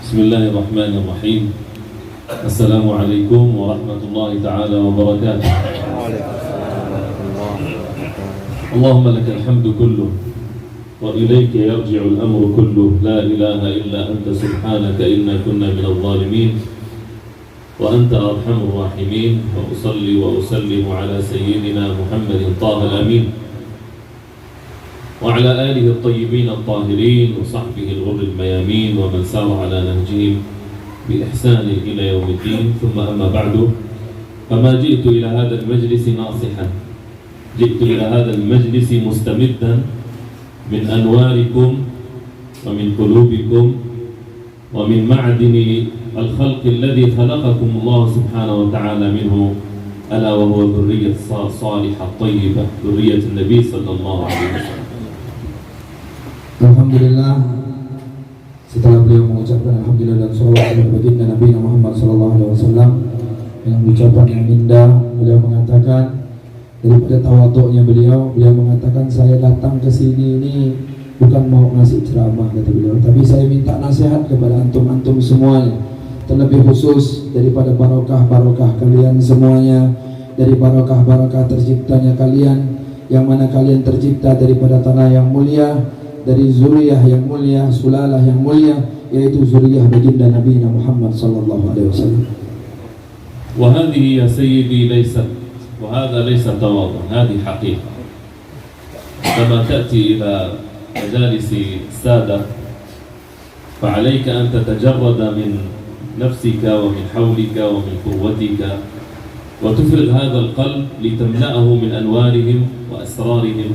Bismillahirrahmanirrahim. Assalamualaikum warahmatullahi ta'ala wabarakatuh. Allahumma lakal hamdu kulluh wa ilayka yarji'ul amru kulluh. La ilaha illa anta subhanaka inna kunna minadh dhalimin. Wa anta arhamur rahimin. Wa usalli wa usallimu ala sayyidina Muhammadin Taha al-Amin wa ala alihi at-tayyibin at-tahirin wa sahbihi al-ghurr al-mayamin wa man sara ala nahjihim bi ihsan ila yawmiddin. Thumma amma ba'du. Fama ji'tu ila hadha al-majlis nasihan. Ji'tu ila hadha al-majlis mustamiddan min anwarikum wa min qulubikum wa min ma'dini al-khalq alladhi khalaqakum Allah subhanahu wa ta'ala minhu, ala wa huwa dhurriyyah salihah tayyibah, dhurriyyah an-nabi sallallahu alaihi wasallam. Alhamdulillah, setelah beliau mengucapkan alhamdulillah dan salawat kepada baginda Nabi Muhammad sallallahu alaihi wasallam dengan ucapan yang indah, beliau mengatakan daripada tawaduknya beliau mengatakan, saya datang ke sini ini bukan mau ngasih ceramah kata beliau, tapi saya minta nasihat kepada antum-antum semuanya, terlebih khusus daripada barokah kalian semuanya, dari barokah terciptanya kalian, yang mana kalian tercipta daripada tanah yang mulia, dari zuriyah yang mulia, sulalah yang mulia, yaitu zuriyah baginda Nabi Muhammad sallallahu alaihi wasallam. Wa hadhihi ya sayyidi laysat wa hadha laysa tawadhu, hadhihi haqiqah. Kama ta'ti ila majalisi sada فعليك أن تتجرد من نفسك ومن حولك ومن قوتك وتفرغ هذا القلب لتملأه من أنوارهم وأسرارهم.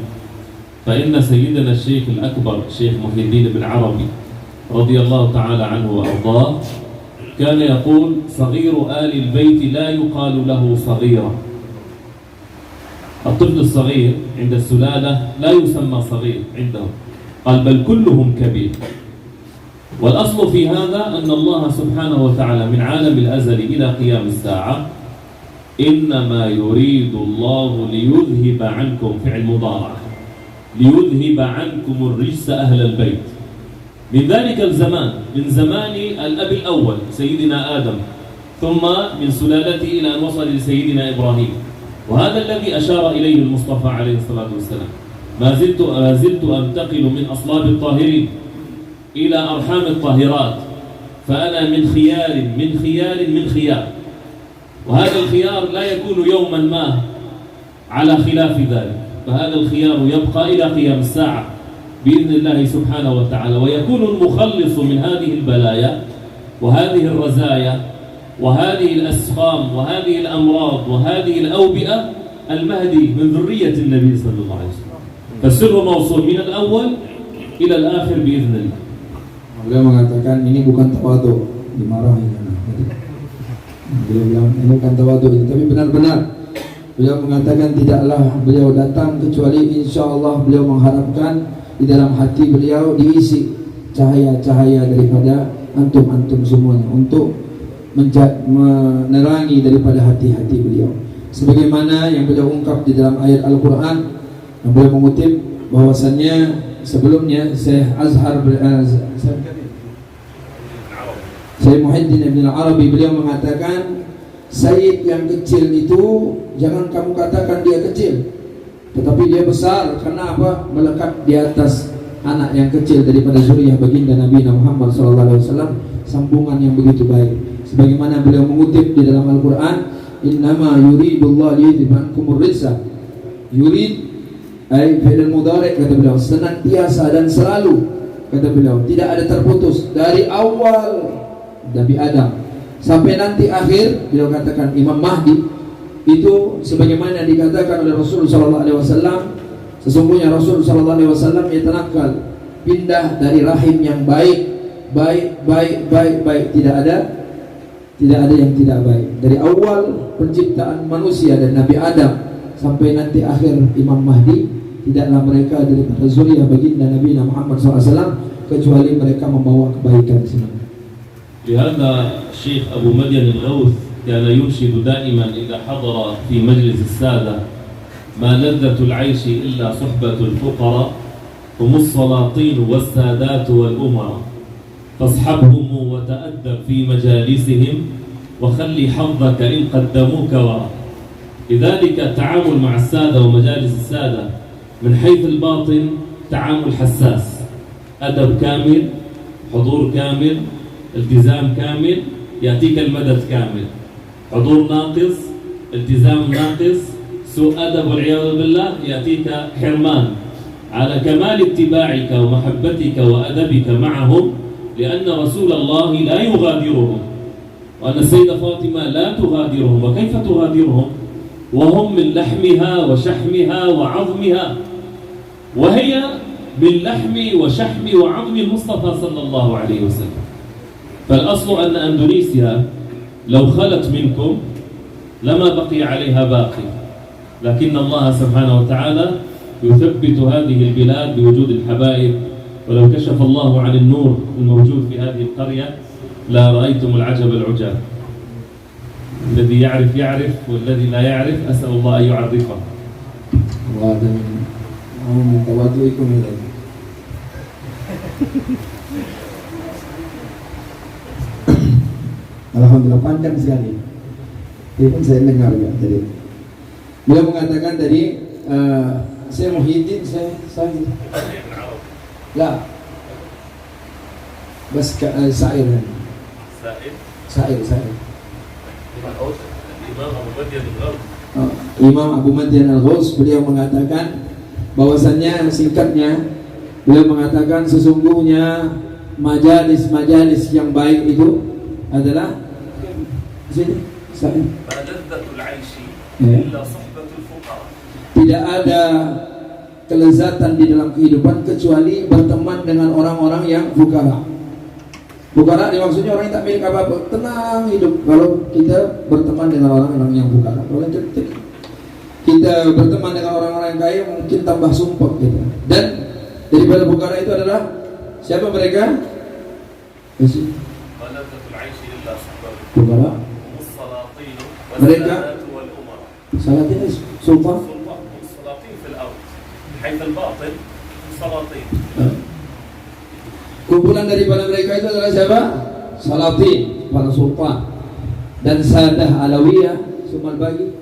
فإن سيدنا الشيخ الأكبر الشيخ محي الدين بن عربي رضي الله تعالى عنه وأرضاه كان يقول: صغير آل البيت لا يقال له صغيرا. الطفل الصغير عند السلالة لا يسمى صغير عندهم، قال بل كلهم كبير. والأصل في هذا أن الله سبحانه وتعالى من عالم الأزل إلى قيام الساعة إنما يريد الله ليذهب عنكم، فعل مضارع، ليذهب عنكم الرجس أهل البيت. من ذلك الزمان، من زمان الأب الأول سيدنا آدم، ثم من سلالته إلى أن وصل لسيدنا إبراهيم. وهذا الذي أشار إليه المصطفى عليه الصلاة والسلام: ما زلت أنتقل من أصلاب الطاهرين إلى أرحام الطاهرات، فأنا من خيار. وهذا الخيار لا يكون يوما ما على خلاف ذلك، فهذا الخيار يبقى إلى قيام الساعة بإذن الله سبحانه وتعالى. ويكون المخلص من هذه البلايا وهذه الرزايا وهذه الأسقام وهذه الأمراض وهذه الأوبئة المهدي من ذرية النبي صلى الله عليه وسلم. فالسر موصول من الأول إلى الآخر بإذن الله. Beliau mengatakan ini bukan tawadhu, dimarahi. Beliau bilang ini bukan tawadhu, tapi benar-benar beliau mengatakan tidaklah beliau datang kecuali insyaAllah beliau mengharapkan di dalam hati beliau diisi cahaya-cahaya daripada antum-antum semuanya untuk menerangi daripada hati-hati beliau. Sebagaimana yang beliau ungkap di dalam ayat Al-Quran, yang beliau mengutip bahwasannya sebelumnya Syekh Muhyiddin Ibn Arabi beliau mengatakan, Sayyid yang kecil itu jangan kamu katakan dia kecil, tetapi dia besar. Karena apa? Melekat di atas anak yang kecil daripada zuriyah baginda Nabi Muhammad SAW, sambungan yang begitu baik. Sebagaimana beliau mengutip di dalam Al-Quran, innama yuridullah liyudhiba ankumur rijsa. Yurid ay fi'il mudhari', kata beliau, senantiasa dan selalu, kata beliau, tidak ada terputus dari awal Nabi Adam sampai nanti akhir. Beliau katakan Imam Mahdi itu sebagaimana dikatakan oleh Rasul sallallahu alaihi wasallam, sesungguhnya Rasul sallallahu alaihi wasallam yatanakal, pindah dari rahim yang baik, tidak ada yang tidak baik. Dari awal penciptaan manusia dan Nabi Adam sampai nanti akhir Imam Mahdi, tidaklah mereka daripada zuriyah baginda Nabi Muhammad SAW kecuali mereka membawa kebaikan semua. لهذا الشيخ أبو مدين الغوث كان يرشد دائما إذا حضر في مجلس السادة: ما لذة العيش إلا صحبة الفقراء هم السلاطين والسادات والأمراء. فاصحبهم وتأدب في مجالسهم وخلي حظك إن قدموك وراء. لذلك التعامل مع السادة ومجالس السادة من حيث الباطن تعامل حساس، أدب كامل، حضور كامل، التزام كامل، يأتيك المدد كامل. حضور ناقص، التزام ناقص، سوء أدب والعياذ بالله، يأتيك حرمان. على كمال اتباعك ومحبتك وأدبك معهم، لأن رسول الله لا يغادرهم، وأن السيدة فاطمة لا تغادرهم. وكيف تغادرهم وهم من لحمها وشحمها وعظمها، وهي من لحم وشحم وعظم المصطفى صلى الله عليه وسلم. فالأصل أن أندونيسيا لو خلت منكم لما بقي عليها باقي، لكن الله سبحانه وتعالى يثبت هذه البلاد بوجود الحبائب. ولو كشف الله عن النور الموجود في هذه القرية لا رأيتم العجب العجاب. الذي يعرف يعرف، والذي لا يعرف أسأل الله أن يعرفه. Alhamdulillah, panjang sekali. Ini pun saya dengar ya tadi. Beliau mengatakan tadi, saya Muhyiddin, saya lah, bas Sair. Imam Abu Madian Al-Ghaus, beliau mengatakan bahwasannya, singkatnya beliau mengatakan sesungguhnya majalis-majalis yang baik itu adalah tidak ada kelezatan di dalam kehidupan kecuali berteman dengan orang-orang yang fukara. Fukara dimaksudnya orang yang tak milik apa-apa, tenang hidup. Kalau kita berteman dengan orang-orang yang fukara, kalau kita berteman dengan orang-orang yang kaya mungkin tambah sumpah gitu. Dan daripada fukara itu adalah siapa mereka? Fukara. Mereka salatin sultan. Kumpulan daripada mereka itu adalah siapa? Salatin, para sultan. Dan sadah alawiyah sumal bagi.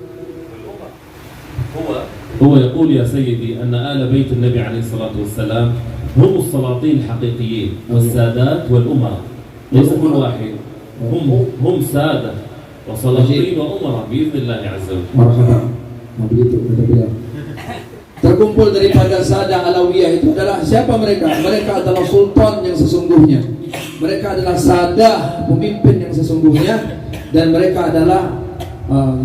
هو يقول يا سيدي أن آل بيت النبي عليه الصلاة والسلام هم السلاطين الحقيقيين والسادات والأمراء، ليس كل واحد، هم سادة وسلاطين وأمراء بإذن الله عز وجل. مرحبا. Begitu kata beliau. Terkumpul daripada sadah alawiyah itu adalah siapa mereka? Mereka adalah sultan yang sesungguhnya. Mereka adalah sadah, pemimpin yang sesungguhnya, dan mereka adalah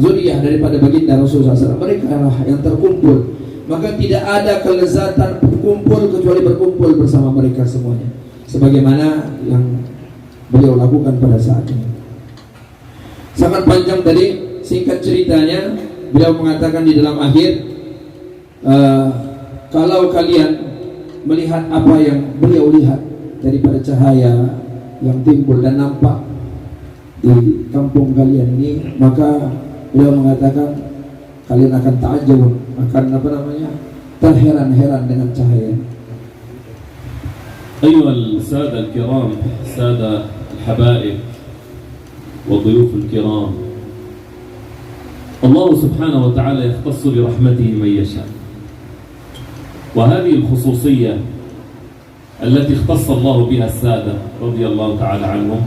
zuriyah daripada baginda Rasulullah SAW. Mereka lah yang terkumpul. Maka tidak ada kelezatan berkumpul kecuali berkumpul bersama mereka semuanya, sebagaimana yang beliau lakukan pada saat ini. Sangat panjang tadi, singkat ceritanya beliau mengatakan di dalam akhir, kalau kalian melihat apa yang beliau lihat daripada cahaya yang timbul dan nampak di kampung kalian ini, maka beliau mengatakan kalian akan ta'ajjub, akan terheran-heran dengan cahaya. أيها السادة الكرام، السادة الحبائب والضيوف الكرام، الله سبحانه وتعالى يختص برحمته من يشاء، وهذه الخصوصية التي اختص الله بها السادة رضي الله تعالى عنهم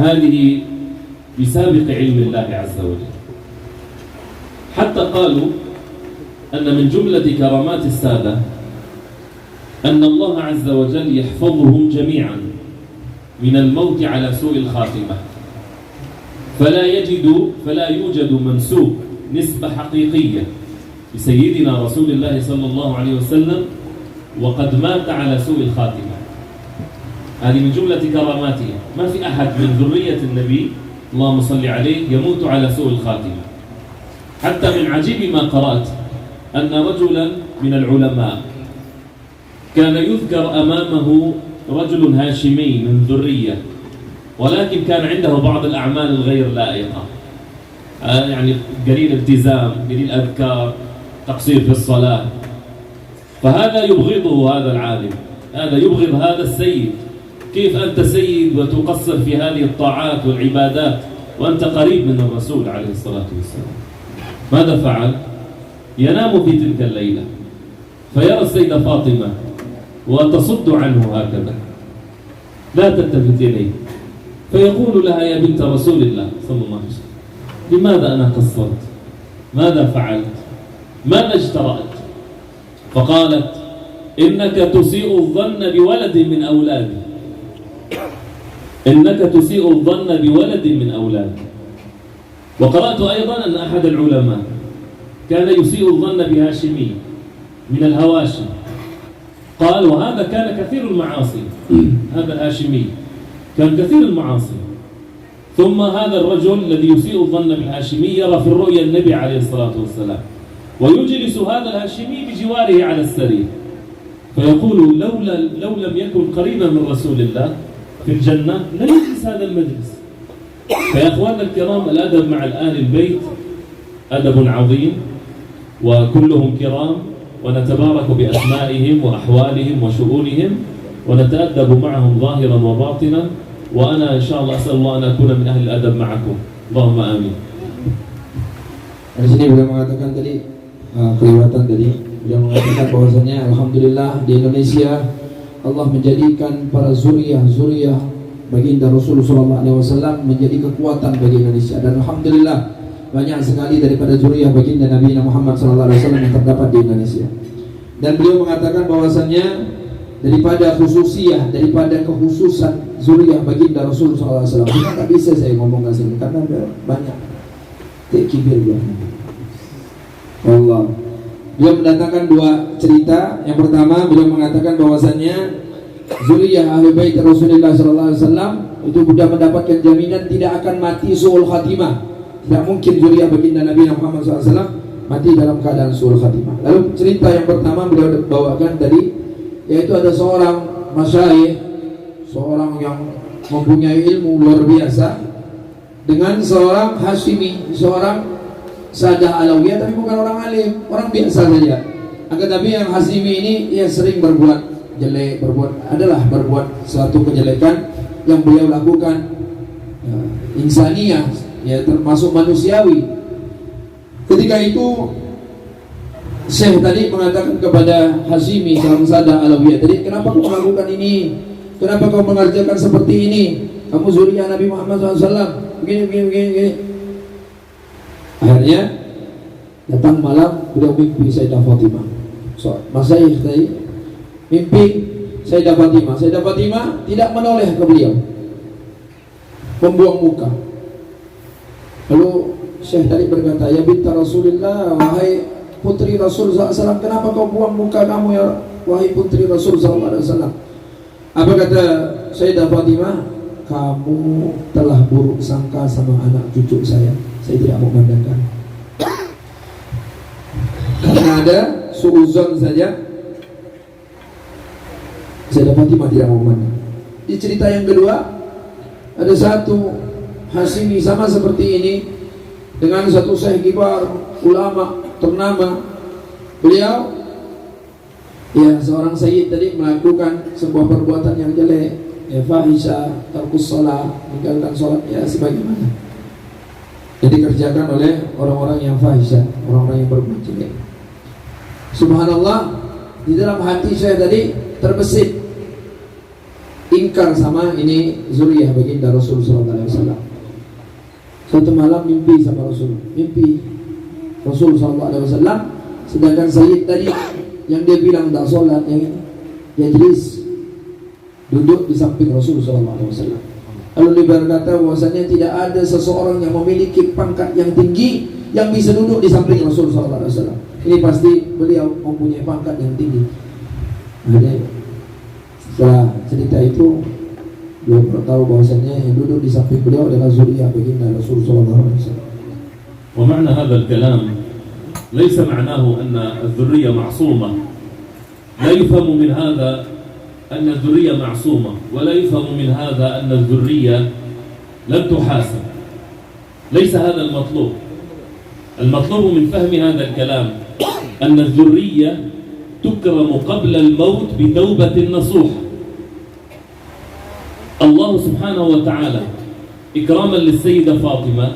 هذه بسابق علم الله عز وجل، حتى قالوا أن من جملة كرامات السادة أن الله عز وجل يحفظهم جميعا من الموت على سوء الخاتمة، فلا يوجد منسوب نسبة حقيقية لسيدنا رسول الله صلى الله عليه وسلم وقد مات على سوء الخاتمة. هذه من جملة كراماته، ما في أحد من ذرية النبي اللهم صل عليه يموت على سوء الخاتمة. حتى من عجيب ما قرأت أن رجلا من العلماء كان يذكر أمامه رجل هاشمي من ذرية، ولكن كان عنده بعض الأعمال الغير لائقة، يعني قليل التزام، قليل أذكار، تقصير في الصلاة، فهذا يبغضه هذا العالم، هذا يبغض هذا السيد كيف أنت سيد وتقصر في هذه الطاعات والعبادات وأنت قريب من الرسول عليه الصلاة والسلام؟ ماذا فعل؟ ينام في تلك الليلة فيرى السيدة فاطمة وتصد عنه هكذا لا تلتفت إليه، فيقول لها: يا بنت رسول الله صلى الله عليه وسلم، لماذا أنا قصرت؟ ماذا فعلت؟ ماذا اجترأت؟ فقالت: إنك تسيء الظن بولد من أولادي، إنك تسيء الظن بولد من أولادي. وقرأت أيضا أن أحد العلماء كان يسيء الظن بهاشمي من الهواشم، قال: وهذا كان كثير المعاصي، هذا الهاشمي كان كثير المعاصي. ثم هذا الرجل الذي يسيء الظن بالهاشمي يرى في الرؤيا النبي عليه الصلاة والسلام، ويجلس هذا الهاشمي بجواره على السرير، فيقول: لو لم يكن قريبا من رسول الله في الجنة لن يجلس هذا المجلس. فيا أخواننا الكرام، الأدب مع الآل البيت أدب عظيم، وكلهم كرام، ونتبارك بأسمائهم وأحوالهم وشؤونهم، ونتأدب معهم ظاهرا وباطنا. وأنا إن شاء الله أسأل الله أن أكون من أهل الأدب معكم، اللهم آمين. Di sini beliau mengatakan tadi kelewatan tadi, beliau mengatakan bahwasanya alhamdulillah di Indonesia Allah menjadikan para zuriyah baginda Rasulullah SAW menjadi kekuatan bagi Indonesia, dan alhamdulillah banyak sekali daripada zuriyah baginda Nabi Muhammad SAW yang terdapat di Indonesia. Dan beliau mengatakan bahwasanya daripada kekhususan zuriyah baginda Rasulullah SAW, tidak bisa saya ngomong ke sini karena ada banyak kibir Allah. Beliau mendatangkan dua cerita. Yang pertama, beliau mengatakan bahwasanya zuriyah ahli bait Rasulullah SAW itu sudah mendapatkan jaminan tidak akan mati su'ul khatimah. Tidak mungkin zuriyah baginda Nabi Muhammad SAW mati dalam keadaan su'ul khatimah. Lalu cerita yang pertama beliau bawakan tadi, yaitu ada seorang masyayikh, seorang yang mempunyai ilmu luar biasa, dengan seorang Hashimi, seorang Sadah Alawiyah, tapi bukan orang alim, orang biasa saja. Akan tapi yang Hashimi ini ia sering berbuat jelek, berbuat suatu kejelekan yang beliau lakukan insaniyah, ya termasuk manusiawi. Ketika itu Syekh tadi mengatakan kepada Hashimi, seorang Sadah Alawiyah tadi, kenapa kau melakukan ini? Kenapa kau mengerjakan seperti ini? Kamu zuriyah Nabi Muhammad SAW, begini. Akhirnya datang malam, beliau mimpi Sayyidah Fatimah. Masyayikh tadi mimpi Sayyidah Fatimah. Sayyidah Fatimah tidak menoleh ke beliau, membuang muka. Lalu Syekh tadi berkata, ya binta Rasulullah, wahai putri Rasul SAW, kenapa kau buang muka kamu ya wahai putri Rasul SAW? Apa kata Sayyidah Fatimah? Kamu telah buruk sangka sama anak cucu saya tidak mau memandangkan. Karena ada suuzon saja, Sayyidah Fatimah tidak mau memandang. Di cerita yang kedua, ada satu Hashimi sama seperti ini dengan satu syekh kibar, ulama ternama. Beliau, ya seorang sayyid tadi melakukan sebuah perbuatan yang jelek, ya fahisha, tarkus shalah, meninggalkan sholat, ya sebagaimana yang dikerjakan oleh orang-orang yang fahisha, orang-orang yang berbuat jelek. Subhanallah, di dalam hati saya tadi terbesit ingkar sama ini zuriyah baginda Rasul sallallahu alaihi wasallam. Suatu malam mimpi sama Rasul, mimpi Rasul sallallahu alaihi wasallam, sedangkan sayyid tadi yang dia bilang tak sholat, yang dia jelis duduk di samping Rasul sallallahu alaihi wasallam. Lalu dia berkata bahwasanya tidak ada seseorang yang memiliki pangkat yang tinggi yang bisa duduk di samping Rasul sallallahu alaihi wasallam. Ini pasti beliau mempunyai pangkat yang tinggi. Jadi setelah cerita itu beliau tahu bahwasanya yang duduk di samping beliau adalah zuriyah baginda Rasul sallallahu alaihi wasallam. ومعنى هذا الكلام ليس معناه أن الذرية معصومة، لا يفهم من هذا أن الذرية معصومة، ولا يفهم من هذا أن الذرية لن تحاسب. ليس هذا المطلوب. المطلوب من فهم هذا الكلام أن الذرية تكرم قبل الموت بتوبة نصوح. الله سبحانه وتعالى إكراما للسيدة فاطمة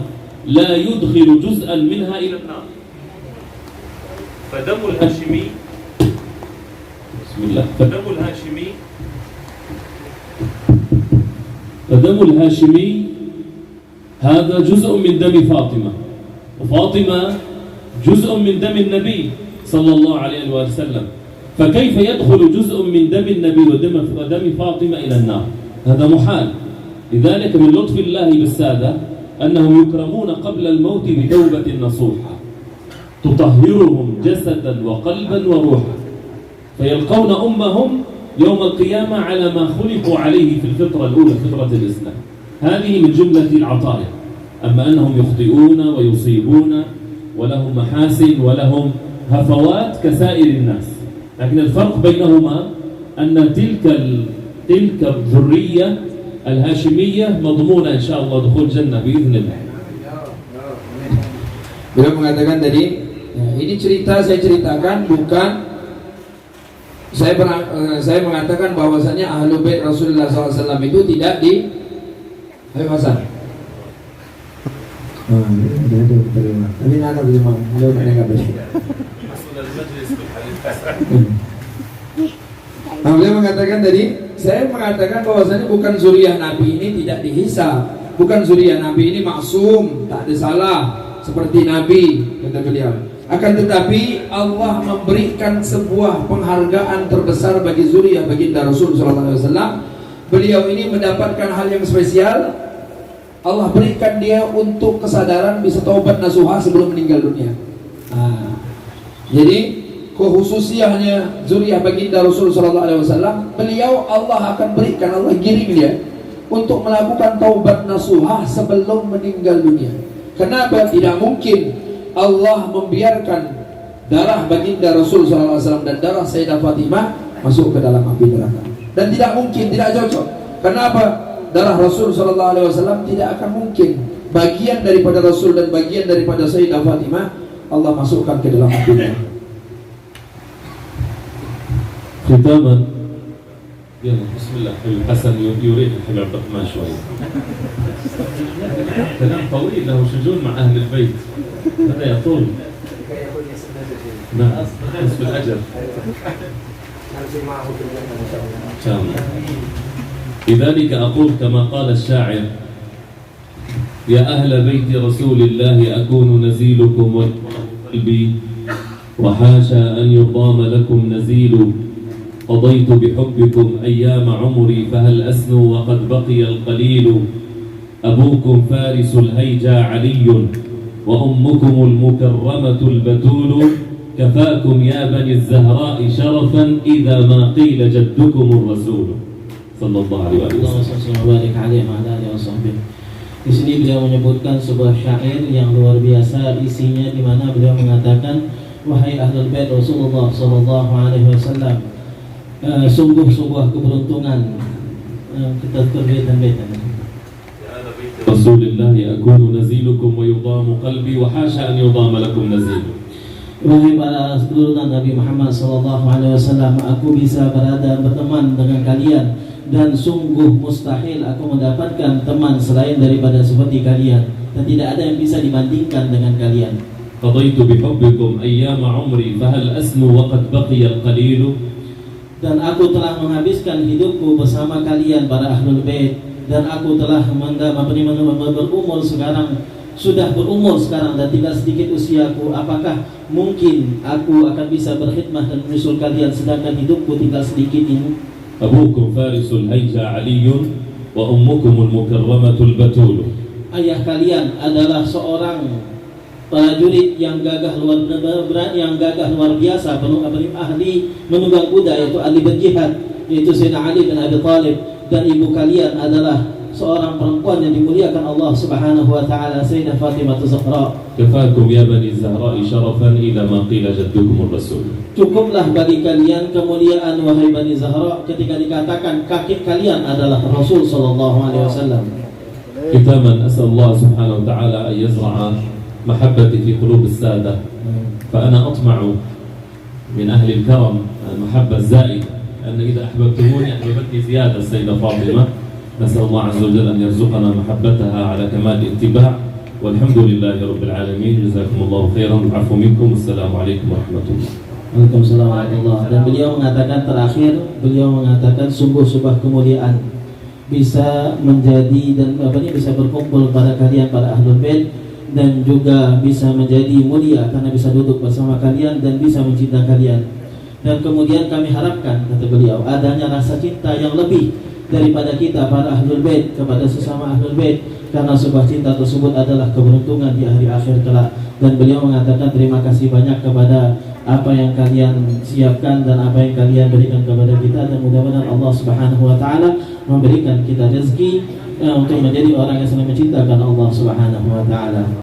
لا يدخل جزءا منها إلى النار. فدم الهاشمي بسم الله فدم الهاشمي هذا جزء من دم فاطمة، وفاطمة جزء من دم النبي صلى الله عليه وسلم، فكيف يدخل جزء من دم النبي ودم فاطمة إلى النار؟ هذا محال. لذلك من لطف الله بالسادة أنهم يكرمون قبل الموت بتوبة نصوحة تطهرهم جسدا وقلبا وروحا، فيلقون أمهم يوم القيامة على ما خلقوا عليه في الفطرة الأولى، فطرة الإسلام. هذه من جملة العطايا. أما أنهم يخطئون ويصيبون ولهم محاسن ولهم هفوات كسائر الناس، لكن الفرق بينهما أن تلك الذرية الهاشمية مضمونة إن شاء الله دخول جنة بإذن الله. Beliau mengatakan tadi, ini cerita saya ceritakan bukan saya mengatakan bahwasanya Ahlul Bait Rasulullah SAW itu tidak di Ayo Hasan. Tapi nana belum ada beli. Beliau mengatakan tadi, saya mengatakan bahwasanya bukan zuriyah Nabi ini tidak dihisab, bukan zuriyah Nabi ini maksum, tak ada salah seperti Nabi, kata beliau. Akan tetapi Allah memberikan sebuah penghargaan terbesar bagi zuriyah baginda Rasul SAW. Beliau ini mendapatkan hal yang spesial. Allah berikan dia untuk kesadaran bisa taubat nasuha sebelum meninggal dunia. Jadi khususiyahnya zuriyah baginda Rasul SAW, beliau Allah akan berikan, Allah giring dia untuk melakukan taubat nasuha sebelum meninggal dunia. Kenapa? Tidak mungkin Allah membiarkan darah baginda Rasul SAW dan darah Sayyidah Fatimah masuk ke dalam api neraka. Dan tidak mungkin, tidak cocok. Kenapa? Darah Rasul SAW tidak akan mungkin bagian daripada Rasul dan bagian daripada Sayyidah Fatimah Allah masukkan ke dalam api neraka. ختاما يلا بسم الله. الحسن يريد الحبيب عبد الرحمن شوي. كلام طويل له شجون مع أهل البيت، هذا يطول. نعم نصف الأجر إن شاء الله. لذلك أقول كما قال الشاعر: يا أهل بيت رسول الله أكون نزيلكم وقلبي، وحاشا أن يضام لكم نزيل، قضيت بحبكم أيام عمري فهل أسنو وقد بقي القليل، أبوكم فارس الهيجا علي وأمكم المكرمة البتول، كفاكم يا بني الزهراء شرفا إذا ما قيل جدكم الرسول صلى الله عليه وسلم. Di sini beliau menyebutkan sebuah syair yang luar biasa isinya, di mana beliau mengatakan, wahai ahlul bait Rasulullah sallallahu alaihi wasallam, sungguh sebuah keberuntungan. Kita terbaitan-baitan. Rasulullah yakunu nazilukum wa yudamu qalbi wa hasha an yudama lakum nazil. Wahai para keturunan Nabi Muhammad sallallahu alaihi wasallam, aku bisa berteman dengan kalian dan sungguh mustahil aku mendapatkan teman selain daripada seperti kalian, dan tidak ada yang bisa dibandingkan dengan kalian. Qadaitu bihubbikum ayyama umri fahal asnu wa qad baqiya al-qalil. Dan aku telah menghabiskan hidupku bersama kalian para ahlul bait, dan aku telah berumur sekarang, sudah berumur sekarang dan tinggal sedikit usiaku. Apakah mungkin aku akan bisa berkhidmah dan menyusul kalian sedangkan hidupku tinggal sedikit ini? Abukum farisul hayja aliyun wa ummukumul mukarramatul batul. Ayah kalian adalah seorang prajurit yang gagah luar biasa, penuh ahli menunggang kuda, yaitu ahli berjihad, yaitu Sayyidina Ali bin Abi Thalib. Dan ibu kalian adalah seorang perempuan yang dimuliakan Allah Subhanahu wa taala, Sayyidah Fatimah Az-Zahra. Kafakum ya bani Zahra syarafan idza ma qila jaddukum ar-rasul. Cukuplah bagi kalian kemuliaan wahai bani Zahra ketika dikatakan kakek kalian adalah Rasul sallallahu alaihi wasallam. Kitaman as'alullah subhanahu wa ta'ala an yazra'a محبتي في قلوب السادة، فأنا أطمع من أهل الكرم المحبة الزائدة، أن إذا أحببتموني أحببتني زيادة السيدة فاطمة، نسأل الله عز وجل أن يرزقنا محبتها على كمال الاتباع والحمد لله رب العالمين. جزاكم الله خيرا والعفو منكم. السلام عليكم ورحمة الله. Waalaikumsalam warahmatullahi. Dan beliau mengatakan terakhir, beliau mengatakan sungguh sebuah kemuliaan bisa menjadi dan bisa berkumpul pada kalian para ahlul bait, dan juga bisa menjadi mulia karena bisa duduk bersama kalian dan bisa mencinta kalian. Dan kemudian kami harapkan, kata beliau, adanya rasa cinta yang lebih daripada kita para ahlul bait kepada sesama ahlul bait, karena sebuah cinta tersebut adalah keberuntungan di hari akhir kelak. Dan beliau mengatakan terima kasih banyak kepada apa yang kalian siapkan dan apa yang kalian berikan kepada kita, dan mudah-mudahan Allah Subhanahu wa taala memberikan kita rezeki untuk menjadi orang yang saling mencintakan Allah Subhanahu wa taala.